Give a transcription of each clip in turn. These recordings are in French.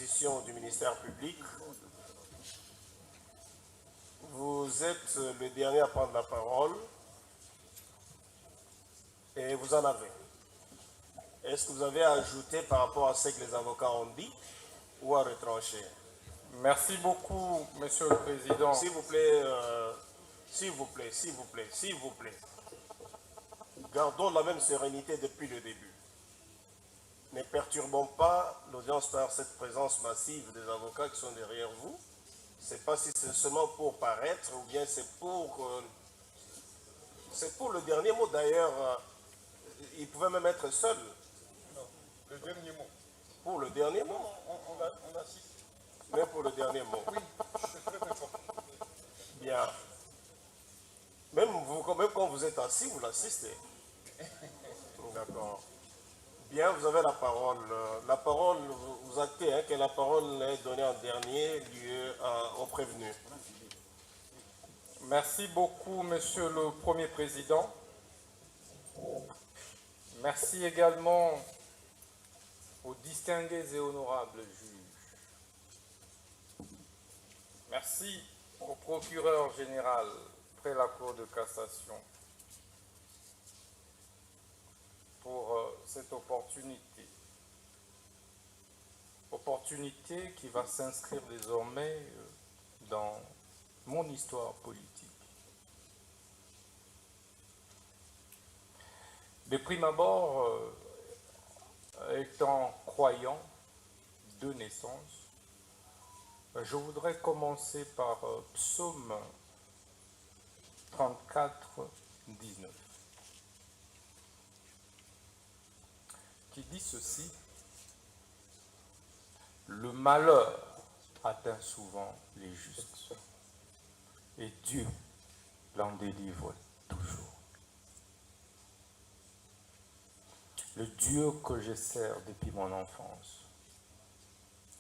dispositions du ministère public. Vous êtes le dernier à prendre la parole et vous en avez. Est-ce que vous avez à ajouter par rapport à ce que les avocats ont dit ou à retrancher? Merci beaucoup, Monsieur le Président. S'il vous plaît, s'il vous plaît, s'il vous plaît, s'il vous plaît. Gardons la même sérénité depuis le début. Ne perturbons pas l'audience par cette présence massive des avocats qui sont derrière vous. Je ne sais pas si c'est seulement pour paraître ou bien c'est pour le dernier mot. D'ailleurs, il pouvait même être seul. Non, le dernier mot. Pour le dernier mot. On assiste. Mais pour le dernier mot. Oui, c'est très important. Bien. Même quand vous êtes assis, vous l'assistez. D'accord. Bien, vous avez la parole. La parole, vous actez que la parole est donnée en dernier lieu au prévenu. Merci beaucoup, Monsieur le Premier Président. Merci également aux distingués et honorables juges. Merci au procureur général près la Cour de cassation pour cette opportunité. Opportunité qui va s'inscrire désormais dans mon histoire politique. De prime abord, étant croyant de naissance, je voudrais commencer par Psaume 34, 19, qui dit ceci: le malheur atteint souvent les justes, et Dieu l'en délivre toujours. Le Dieu que je sers depuis mon enfance,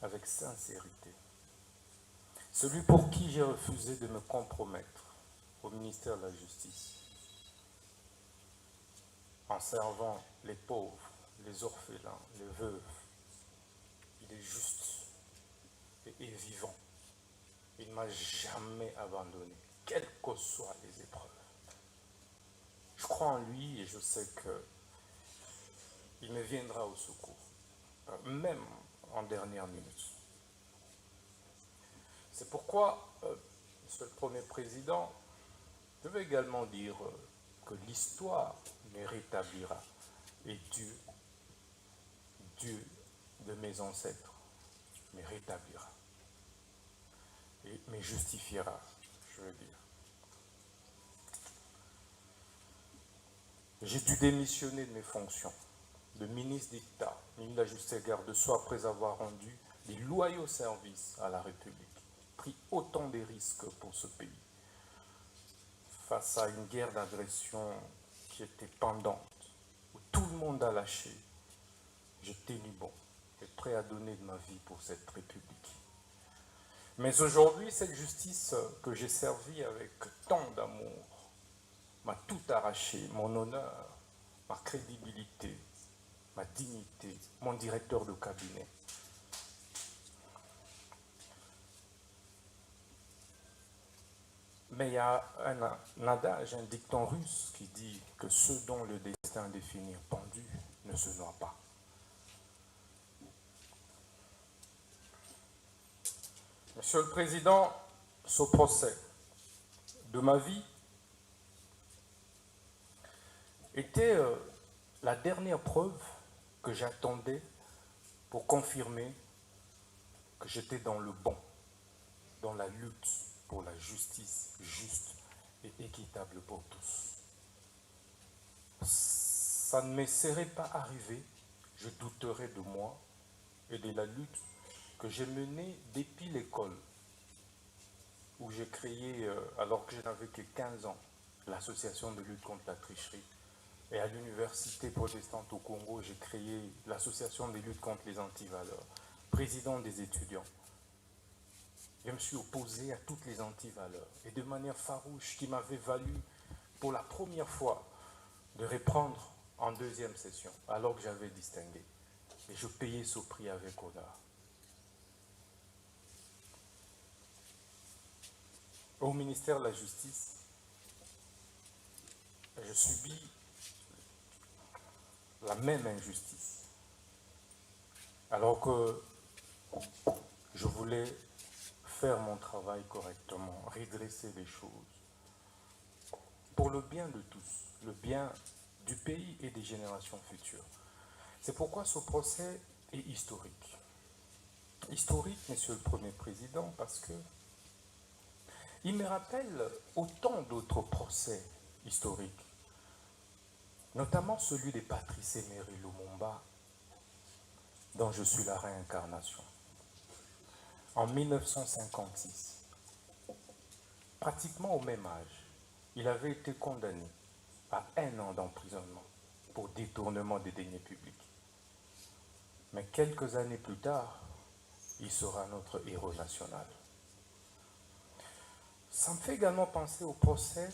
avec sincérité, celui pour qui j'ai refusé de me compromettre au ministère de la Justice, en servant les pauvres, les orphelins, les veuves. Il est juste et vivant. Il ne m'a jamais abandonné, quelles que soient les épreuves. Je crois en lui et je sais qu'il me viendra au secours, même en dernière minute. C'est pourquoi, Monsieur le Premier Président, je veux également dire que l'histoire me rétablira et Dieu de mes ancêtres me rétablira et me justifiera, je veux dire. J'ai dû démissionner de mes fonctions de ministre d'État, ministre de la Justice et garde de soi, après avoir rendu des loyaux services à la République, pris autant de risques pour ce pays, face à une guerre d'agression qui était pendante, où tout le monde a lâché. J'ai tenu bon et prêt à donner de ma vie pour cette République. Mais aujourd'hui, cette justice que j'ai servie avec tant d'amour m'a tout arraché, mon honneur, ma crédibilité, ma dignité, mon directeur de cabinet. Mais il y a un adage, un dicton russe qui dit que ceux dont le destin définit pendu ne se noient pas. Monsieur le Président, ce procès de ma vie était la dernière preuve que j'attendais pour confirmer que j'étais dans le bon, dans la lutte pour la justice juste et équitable pour tous. Ça ne me serait pas arrivé, je douterais de moi et de la lutte que j'ai menée depuis l'école, où j'ai créé, alors que je n'avais que 15 ans, l'association de lutte contre la tricherie. Et à l'université protestante au Congo, j'ai créé l'association de lutte contre les antivaleurs, président des étudiants. Je me suis opposé à toutes les antivaleurs, et de manière farouche, qui m'avait valu pour la première fois de reprendre en deuxième session, alors que j'avais distingué. Et je payais ce prix avec honneur. au ministère de la Justice, je subis la même injustice. Alors que je voulais faire mon travail correctement, redresser les choses, pour le bien de tous, le bien du pays et des générations futures. C'est pourquoi ce procès est historique. Historique, Monsieur le Premier Président, parce que il me rappelle autant d'autres procès historiques, notamment celui de Patrice Emery Lumumba, dont je suis la réincarnation. En 1956, pratiquement au même âge, il avait été condamné à 1 an d'emprisonnement pour détournement des deniers publics. Mais quelques années plus tard, il sera notre héros national. Ça me fait également penser au procès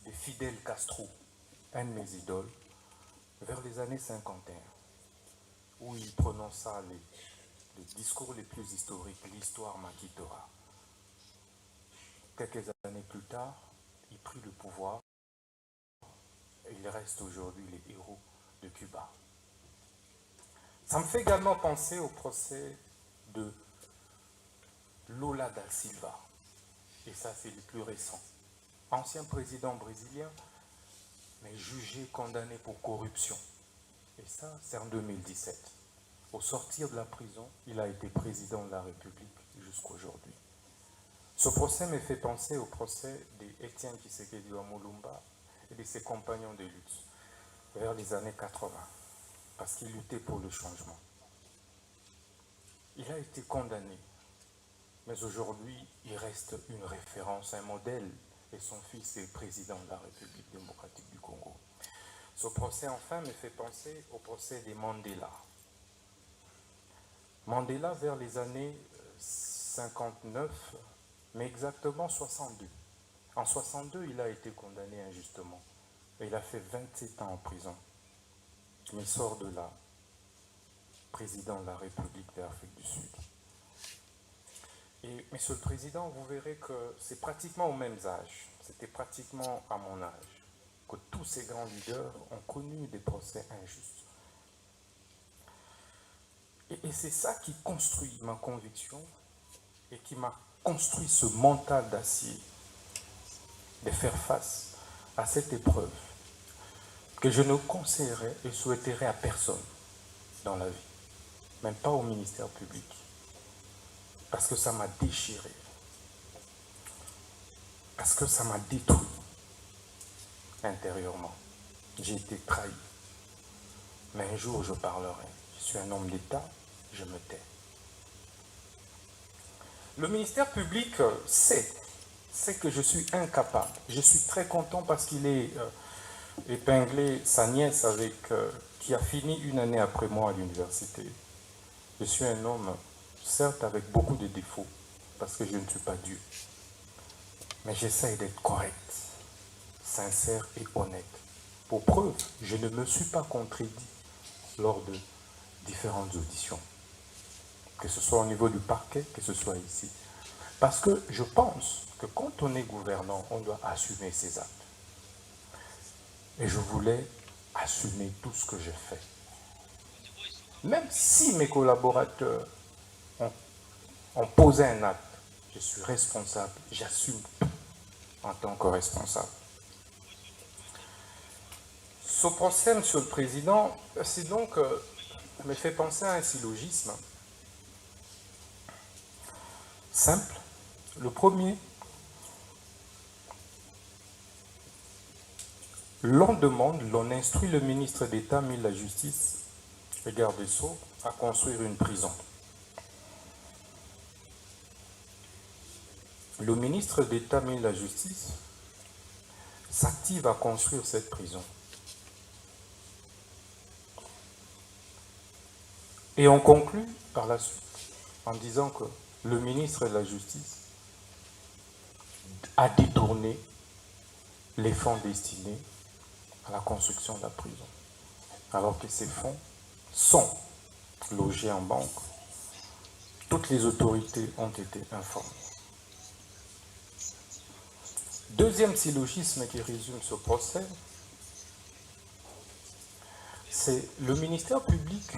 de Fidel Castro, un de mes idoles, vers les années 51, où il prononça les discours les plus historiques, l'histoire m'acquittera. Quelques années plus tard, il prit le pouvoir et il reste aujourd'hui les héros de Cuba. Ça me fait également penser au procès de Lula da Silva, et ça c'est le plus récent. Ancien président brésilien, mais jugé, condamné pour corruption. Et ça, c'est en 2017. Au sortir de la prison, il a été président de la République jusqu'à aujourd'hui. Ce procès me fait penser au procès d'Étienne Tshisekedi Lumumba et de ses compagnons de lutte vers les années 80, parce qu'il luttait pour le changement. Il a été condamné, mais aujourd'hui, il reste une référence, un modèle, et son fils est président de la République démocratique du Congo. Ce procès, enfin, me fait penser au procès de Mandela. Mandela, vers les années 59, mais exactement 62. En 62, il a été condamné injustement. Et il a fait 27 ans en prison. Mais il sort de là, président de la République d'Afrique du Sud. Et, Monsieur le Président, vous verrez que c'est pratiquement aux mêmes âges, c'était pratiquement à mon âge, que tous ces grands leaders ont connu des procès injustes. Et c'est ça qui construit ma conviction et qui m'a construit ce mental d'acier de faire face à cette épreuve que je ne conseillerais et souhaiterais à personne dans la vie, même pas au ministère public, parce que ça m'a déchiré, parce que ça m'a détruit intérieurement. J'ai été trahi. Mais un jour, je parlerai. Je suis un homme d'État, je me tais. Le ministère public sait que je suis incapable. Je suis très content parce qu'il est épinglé sa nièce qui a fini 1 année après moi à l'université. Je suis un homme, certes avec beaucoup de défauts, parce que je ne suis pas Dieu. Mais j'essaye d'être correct, sincère et honnête. Pour preuve, je ne me suis pas contredit lors de différentes auditions, que ce soit au niveau du parquet, que ce soit ici. Parce que je pense que quand on est gouvernant, on doit assumer ses actes. Et je voulais assumer tout ce que j'ai fait. Même si mes collaborateurs ont posé un acte, je suis responsable, j'assume tout en tant que responsable. Ce procès, Monsieur le Président, c'est donc, me fait penser à un syllogisme simple. Le premier, l'on demande, l'on instruit le ministre d'État, ministre de la Justice et garde des Sceaux à construire une prison. Le ministre d'État, ministre de la Justice, s'active à construire cette prison. Et on conclut par la suite en disant que le ministre de la Justice a détourné les fonds destinés à la construction de la prison, alors que ces fonds sont logés en banque. Toutes les autorités ont été informées. Deuxième syllogisme qui résume ce procès, c'est le ministère public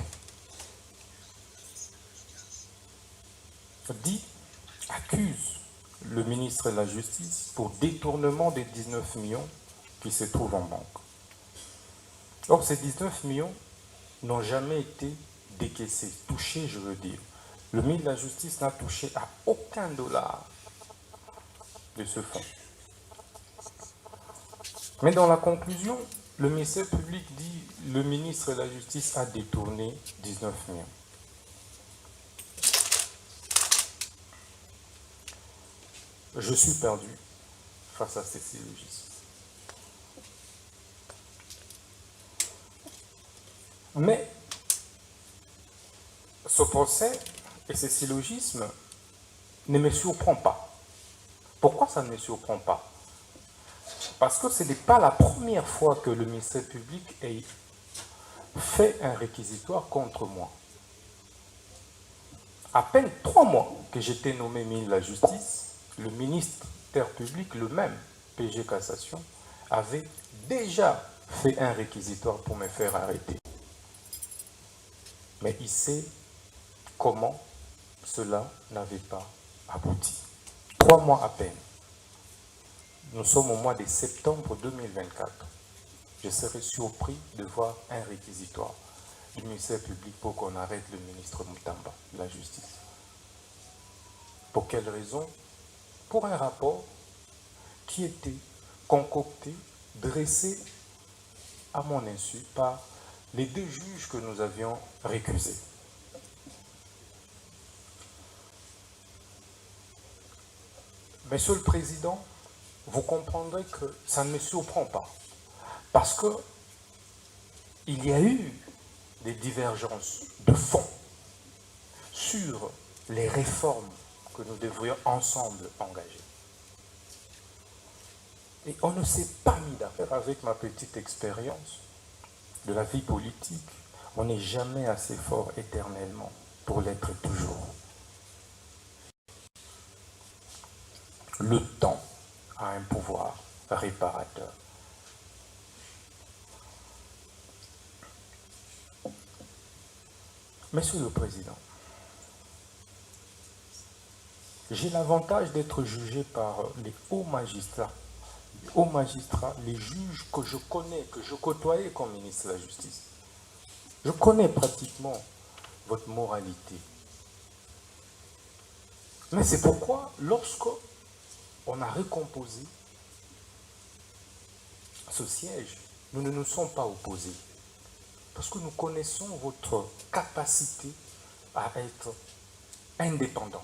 accuse le ministre de la Justice pour détournement des 19 millions qui se trouvent en banque. Or, ces 19 millions n'ont jamais été décaissés, touchés, je veux dire. Le ministre de la Justice n'a touché à aucun dollar de ce fonds. Mais dans la conclusion, le ministère public dit que le ministre de la Justice a détourné 19 millions. Je suis perdu face à ces syllogismes. Mais ce procès et ces syllogismes ne me surprend pas. Pourquoi ça ne me surprend pas? Parce que ce n'est pas la première fois que le ministère public ait fait un réquisitoire contre moi. À peine 3 mois que j'étais nommé ministre de la Justice, le ministère public, le même, PG Cassation, avait déjà fait un réquisitoire pour me faire arrêter. Mais il sait comment cela n'avait pas abouti. 3 mois à peine. Nous sommes au mois de septembre 2024. Je serais surpris de voir un réquisitoire du ministère public pour qu'on arrête le ministre Moutamba de la Justice. Pour quelle raison? Pour un rapport qui était concocté, dressé à mon insu par les 2 juges que nous avions récusés. Monsieur le Président, vous comprendrez que ça ne me surprend pas. Parce qu'il y a eu des divergences de fond sur les réformes que nous devrions ensemble engager. Et on ne s'est pas mis d'affaire. Avec ma petite expérience de la vie politique, on n'est jamais assez fort éternellement pour l'être toujours. Le temps a un pouvoir réparateur. Monsieur le Président, j'ai l'avantage d'être jugé par les hauts magistrats, les juges que je connais, que je côtoyais comme ministre de la Justice. Je connais pratiquement votre moralité. Mais c'est pourquoi, lorsqu'on a recomposé ce siège, nous ne nous sommes pas opposés. Parce que nous connaissons votre capacité à être indépendant.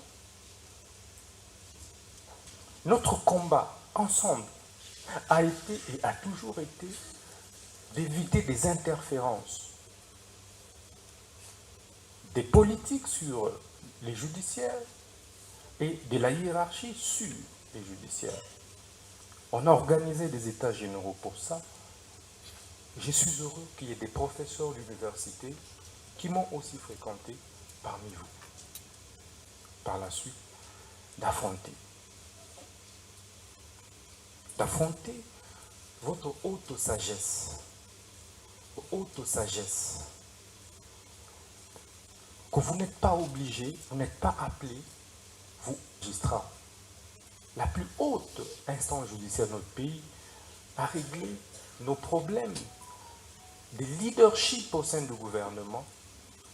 Notre combat ensemble a été et a toujours été d'éviter des interférences des politiques sur les judiciaires et de la hiérarchie sur les judiciaires. On a organisé des états généraux pour ça. Je suis heureux qu'il y ait des professeurs d'université qui m'ont aussi fréquenté parmi vous. Par la suite, d'affronter votre haute sagesse, que vous n'êtes pas obligé, vous n'êtes pas appelé, vous, magistrats, la plus haute instance judiciaire de notre pays, à régler nos problèmes de leadership au sein du gouvernement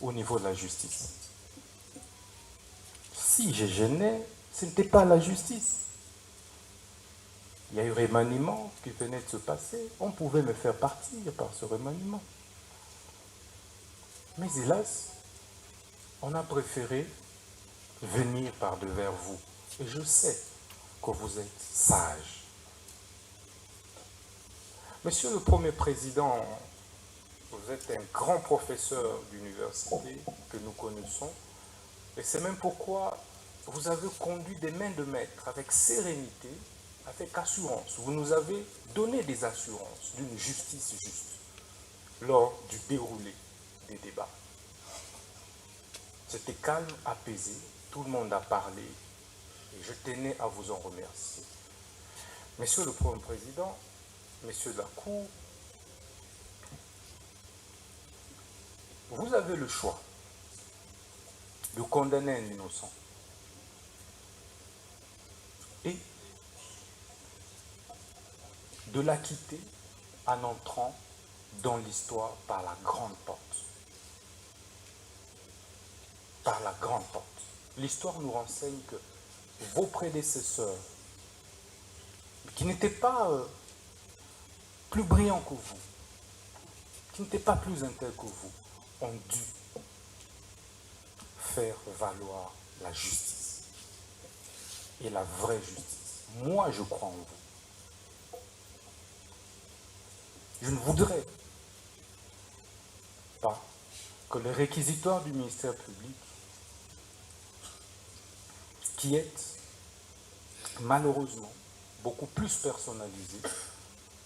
au niveau de la justice. Si je gênais, ce n'était pas la justice. Il y a eu remaniement qui venait de se passer. On pouvait me faire partir par ce remaniement. Mais hélas, on a préféré venir par devers vous. Et je sais que vous êtes sage. Monsieur le Premier Président, vous êtes un grand professeur d'université que nous connaissons. Et c'est même pourquoi vous avez conduit des mains de maître avec sérénité, avec assurance. Vous nous avez donné des assurances d'une justice juste lors du déroulé des débats. C'était calme, apaisé, tout le monde a parlé et je tenais à vous en remercier. Monsieur le Premier Président, Messieurs de la Cour, vous avez le choix de condamner un innocent et de l'acquitter en entrant dans l'histoire par la grande porte. Par la grande porte. L'histoire nous renseigne que vos prédécesseurs, qui n'étaient pas plus brillants que vous, qui n'étaient pas plus intègres que vous, ont dû faire valoir la justice. Et la vraie justice. Moi, je crois en vous. Je ne voudrais pas que le réquisitoire du ministère public, qui est malheureusement beaucoup plus personnalisé,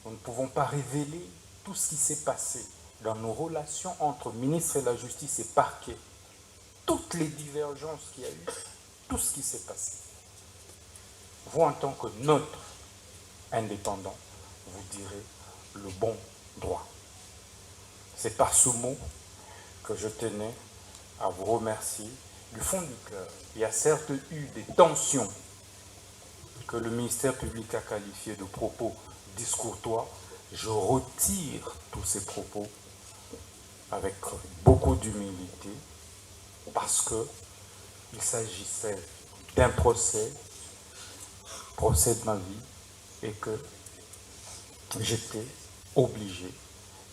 nous ne pouvons pas révéler tout ce qui s'est passé dans nos relations entre ministre et la justice et parquet, toutes les divergences qu'il y a eu, tout ce qui s'est passé. Vous, en tant que notre indépendant, vous direz le bon droit. C'est par ce mot que je tenais à vous remercier du fond du cœur. Il y a certes eu des tensions que le ministère public a qualifiées de propos discourtois. Je retire tous ces propos avec beaucoup d'humilité parce qu'il s'agissait d'un procès de ma vie et que j'étais obligé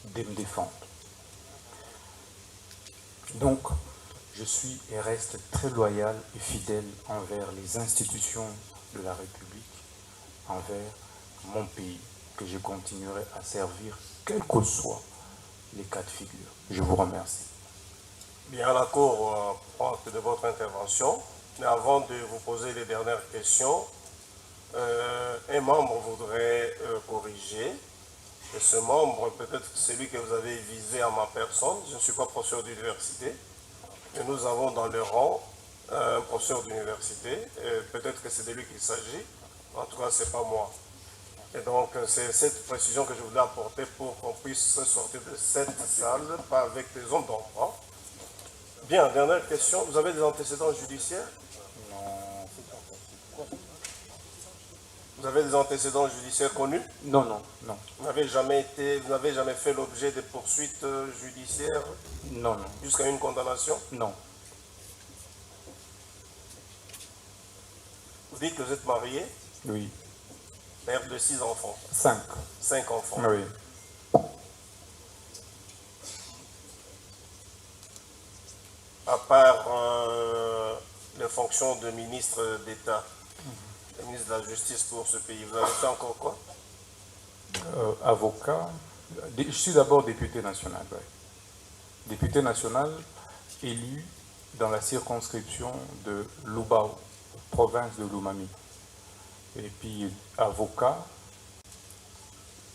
de me défendre. Donc, je suis et reste très loyal et fidèle envers les institutions de la République, envers mon pays, que je continuerai à servir, quels que soient les cas de figure. Je vous remercie. Bien, la Cour prend acte de votre intervention, mais avant de vous poser les dernières questions, un membre voudrait corriger. Et ce membre, peut-être celui que vous avez visé à ma personne, je ne suis pas professeur d'université, mais nous avons dans le rang un professeur d'université, peut-être que c'est de lui qu'il s'agit, en tout cas c'est pas moi. Et donc c'est cette précision que je voulais apporter pour qu'on puisse sortir de cette salle, pas avec des hommes d'ombre. Bien, dernière question, vous avez des antécédents judiciaires? Vous avez des antécédents judiciaires connus? Non, non, non. Vous n'avez jamais fait l'objet de poursuites judiciaires? Non, non. Jusqu'à une condamnation? Non. Vous dites que vous êtes marié? Oui. Père de 6 enfants? 5. 5 enfants. Oui. À part les fonctions de ministre d'État, le ministre de la Justice pour ce pays, vous avez fait encore quoi? Avocat. Je suis d'abord député national. Ouais. Député national élu dans la circonscription de Lubao, province de Lomami. Et puis avocat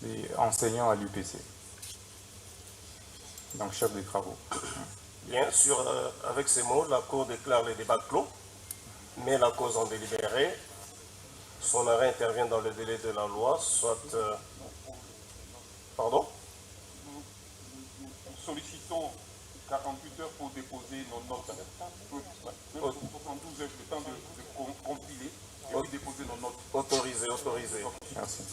et enseignant à l'UPC. Donc chef des travaux. Bien sûr, avec ces mots, la Cour déclare les débats clos, met la cause en délibéré. Son arrêt intervient dans le délai de la loi, soit... Pardon? Nous sollicitons 48 heures pour déposer nos notes. 72 heures, le temps de compiler et puis déposer nos notes. Autorisé, autorisé. Merci.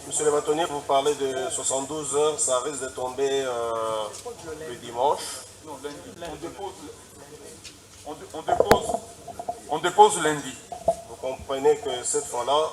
Monsieur le bâtonnier, vous parlez de 72 heures, ça risque de tomber le dimanche. Non, lundi. On dépose lundi. Vous comprenez que cette fois-là,